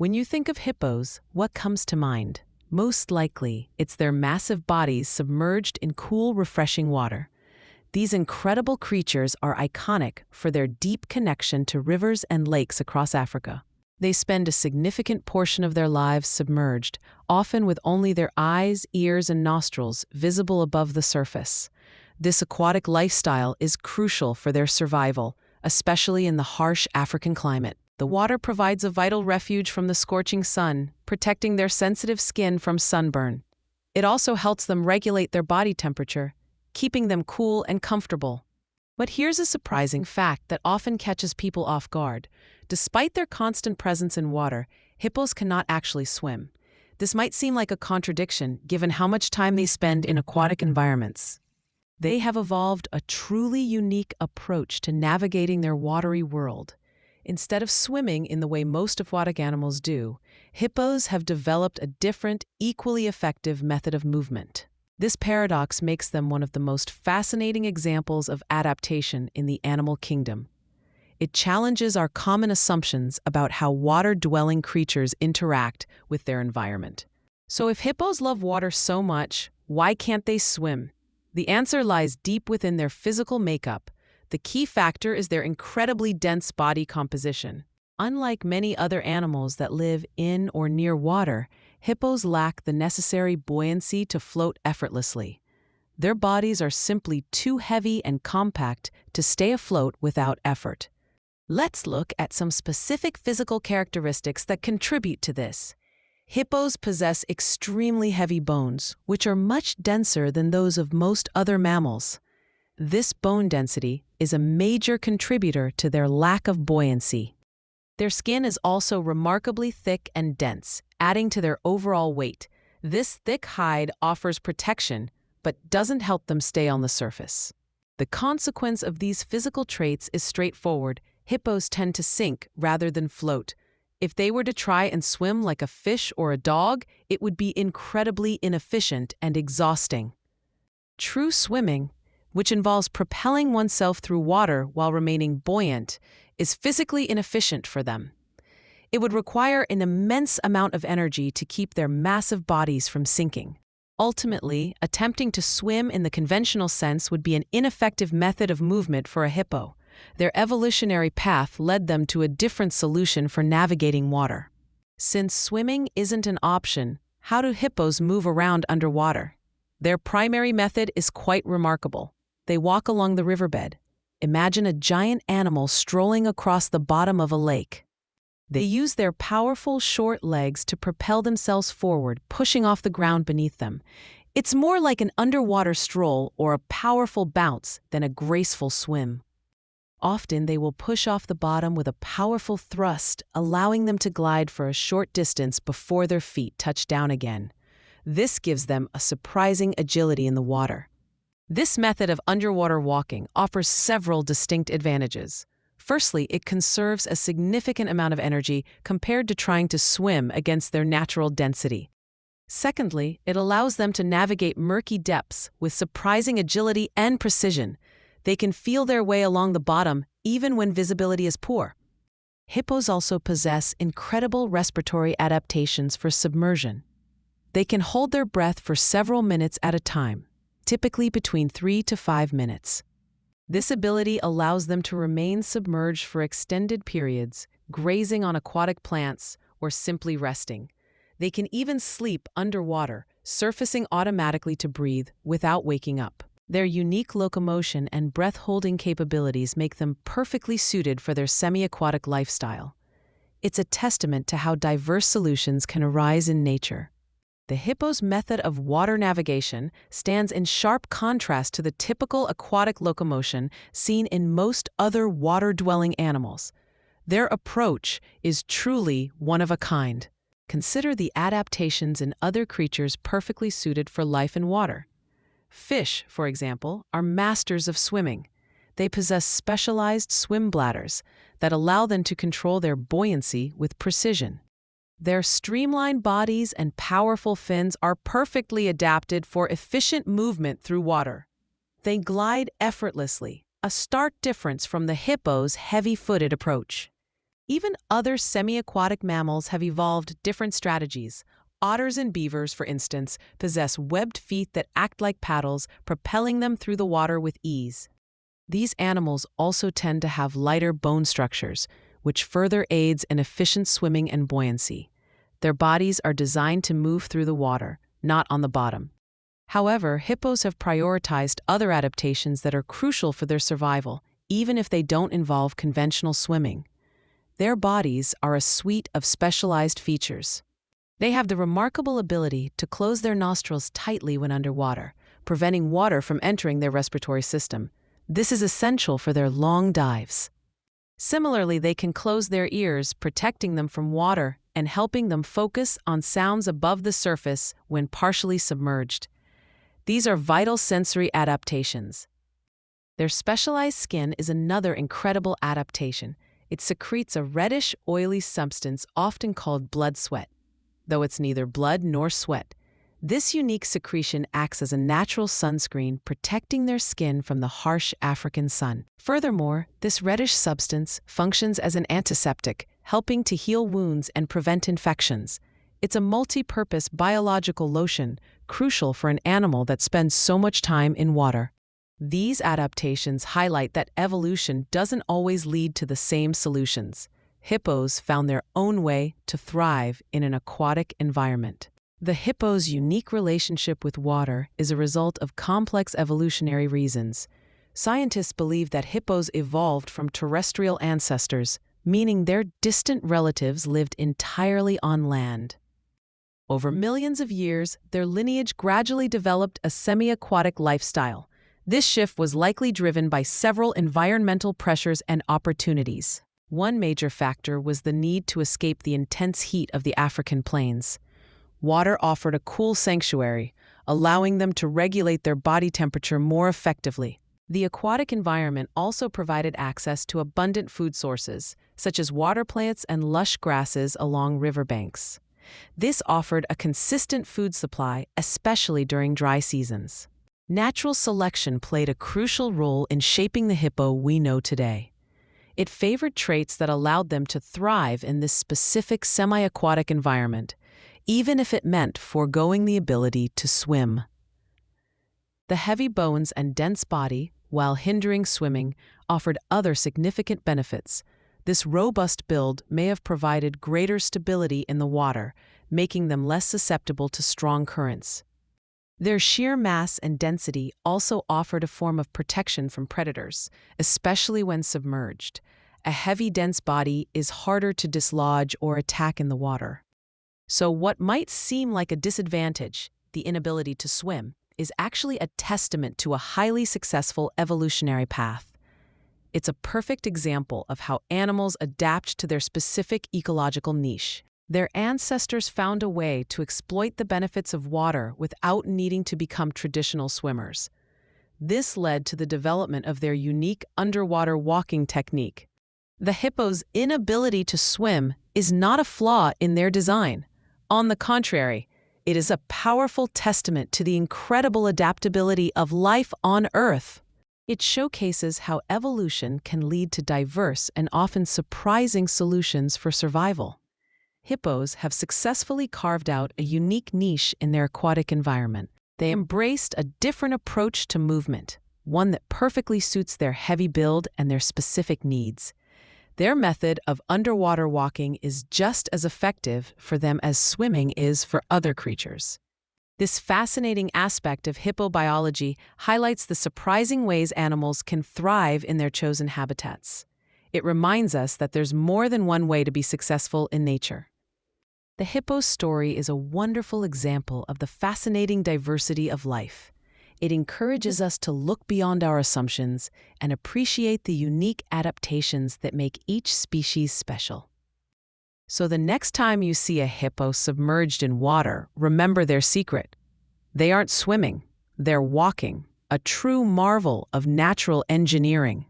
When you think of hippos, what comes to mind? Most likely, it's their massive bodies submerged in cool, refreshing water. These incredible creatures are iconic for their deep connection to rivers and lakes across Africa. They spend a significant portion of their lives submerged, often with only their eyes, ears, and nostrils visible above the surface. This aquatic lifestyle is crucial for their survival, especially in the harsh African climate. The water provides a vital refuge from the scorching sun, protecting their sensitive skin from sunburn. It also helps them regulate their body temperature, keeping them cool and comfortable. But here's a surprising fact that often catches people off guard. Despite their constant presence in water, hippos cannot actually swim. This might seem like a contradiction given how much time they spend in aquatic environments. They have evolved a truly unique approach to navigating their watery world. Instead of swimming in the way most aquatic animals do, hippos have developed a different, equally effective method of movement. This paradox makes them one of the most fascinating examples of adaptation in the animal kingdom. It challenges our common assumptions about how water-dwelling creatures interact with their environment. So if hippos love water so much, why can't they swim? The answer lies deep within their physical makeup. The key factor is their incredibly dense body composition. Unlike many other animals that live in or near water, hippos lack the necessary buoyancy to float effortlessly. Their bodies are simply too heavy and compact to stay afloat without effort. Let's look at some specific physical characteristics that contribute to this. Hippos possess extremely heavy bones, which are much denser than those of most other mammals. This bone density is a major contributor to their lack of buoyancy. Their skin is also remarkably thick and dense, adding to their overall weight. This thick hide offers protection, but doesn't help them stay on the surface. The consequence of these physical traits is straightforward. Hippos tend to sink rather than float. If they were to try and swim like a fish or a dog, it would be incredibly inefficient and exhausting. True swimming, which involves propelling oneself through water while remaining buoyant, is physically inefficient for them. It would require an immense amount of energy to keep their massive bodies from sinking. Ultimately, attempting to swim in the conventional sense would be an ineffective method of movement for a hippo. Their evolutionary path led them to a different solution for navigating water. Since swimming isn't an option, how do hippos move around underwater? Their primary method is quite remarkable. They walk along the riverbed. Imagine a giant animal strolling across the bottom of a lake. They use their powerful short legs to propel themselves forward, pushing off the ground beneath them. It's more like an underwater stroll or a powerful bounce than a graceful swim. Often they will push off the bottom with a powerful thrust, allowing them to glide for a short distance before their feet touch down again. This gives them a surprising agility in the water. This method of underwater walking offers several distinct advantages. Firstly, it conserves a significant amount of energy compared to trying to swim against their natural density. Secondly, it allows them to navigate murky depths with surprising agility and precision. They can feel their way along the bottom even when visibility is poor. Hippos also possess incredible respiratory adaptations for submersion. They can hold their breath for several minutes at a time, typically between 3 to 5 minutes. This ability allows them to remain submerged for extended periods, grazing on aquatic plants, or simply resting. They can even sleep underwater, surfacing automatically to breathe without waking up. Their unique locomotion and breath-holding capabilities make them perfectly suited for their semi-aquatic lifestyle. It's a testament to how diverse solutions can arise in nature. The hippo's method of water navigation stands in sharp contrast to the typical aquatic locomotion seen in most other water-dwelling animals. Their approach is truly one of a kind. Consider the adaptations in other creatures perfectly suited for life in water. Fish, for example, are masters of swimming. They possess specialized swim bladders that allow them to control their buoyancy with precision. Their streamlined bodies and powerful fins are perfectly adapted for efficient movement through water. They glide effortlessly, a stark difference from the hippo's heavy-footed approach. Even other semi-aquatic mammals have evolved different strategies. Otters and beavers, for instance, possess webbed feet that act like paddles, propelling them through the water with ease. These animals also tend to have lighter bone structures, which further aids in efficient swimming and buoyancy. Their bodies are designed to move through the water, not on the bottom. However, hippos have prioritized other adaptations that are crucial for their survival, even if they don't involve conventional swimming. Their bodies are a suite of specialized features. They have the remarkable ability to close their nostrils tightly when underwater, preventing water from entering their respiratory system. This is essential for their long dives. Similarly, they can close their ears, protecting them from water and helping them focus on sounds above the surface when partially submerged. These are vital sensory adaptations. Their specialized skin is another incredible adaptation. It secretes a reddish, oily substance often called blood sweat. Though it's neither blood nor sweat, this unique secretion acts as a natural sunscreen, protecting their skin from the harsh African sun. Furthermore, this reddish substance functions as an antiseptic, helping to heal wounds and prevent infections. It's a multi-purpose biological lotion, crucial for an animal that spends so much time in water. These adaptations highlight that evolution doesn't always lead to the same solutions. Hippos found their own way to thrive in an aquatic environment. The hippo's unique relationship with water is a result of complex evolutionary reasons. Scientists believe that hippos evolved from terrestrial ancestors, meaning their distant relatives lived entirely on land. Over millions of years, their lineage gradually developed a semi-aquatic lifestyle. This shift was likely driven by several environmental pressures and opportunities. One major factor was the need to escape the intense heat of the African plains. Water offered a cool sanctuary, allowing them to regulate their body temperature more effectively. The aquatic environment also provided access to abundant food sources, such as water plants and lush grasses along riverbanks. This offered a consistent food supply, especially during dry seasons. Natural selection played a crucial role in shaping the hippo we know today. It favored traits that allowed them to thrive in this specific semi-aquatic environment, even if it meant foregoing the ability to swim. The heavy bones and dense body, while hindering swimming, offered other significant benefits. This robust build may have provided greater stability in the water, making them less susceptible to strong currents. Their sheer mass and density also offered a form of protection from predators, especially when submerged. A heavy, dense body is harder to dislodge or attack in the water. So what might seem like a disadvantage, the inability to swim, is actually a testament to a highly successful evolutionary path. It's a perfect example of how animals adapt to their specific ecological niche. Their ancestors found a way to exploit the benefits of water without needing to become traditional swimmers. This led to the development of their unique underwater walking technique. The hippo's inability to swim is not a flaw in their design. On the contrary, it is a powerful testament to the incredible adaptability of life on Earth. It showcases how evolution can lead to diverse and often surprising solutions for survival. Hippos have successfully carved out a unique niche in their aquatic environment. They embraced a different approach to movement, one that perfectly suits their heavy build and their specific needs. Their method of underwater walking is just as effective for them as swimming is for other creatures. This fascinating aspect of hippobiology highlights the surprising ways animals can thrive in their chosen habitats. It reminds us that there's more than one way to be successful in nature. The hippo's story is a wonderful example of the fascinating diversity of life. It encourages us to look beyond our assumptions and appreciate the unique adaptations that make each species special. So the next time you see a hippo submerged in water, remember their secret. They aren't swimming, they're walking, a true marvel of natural engineering.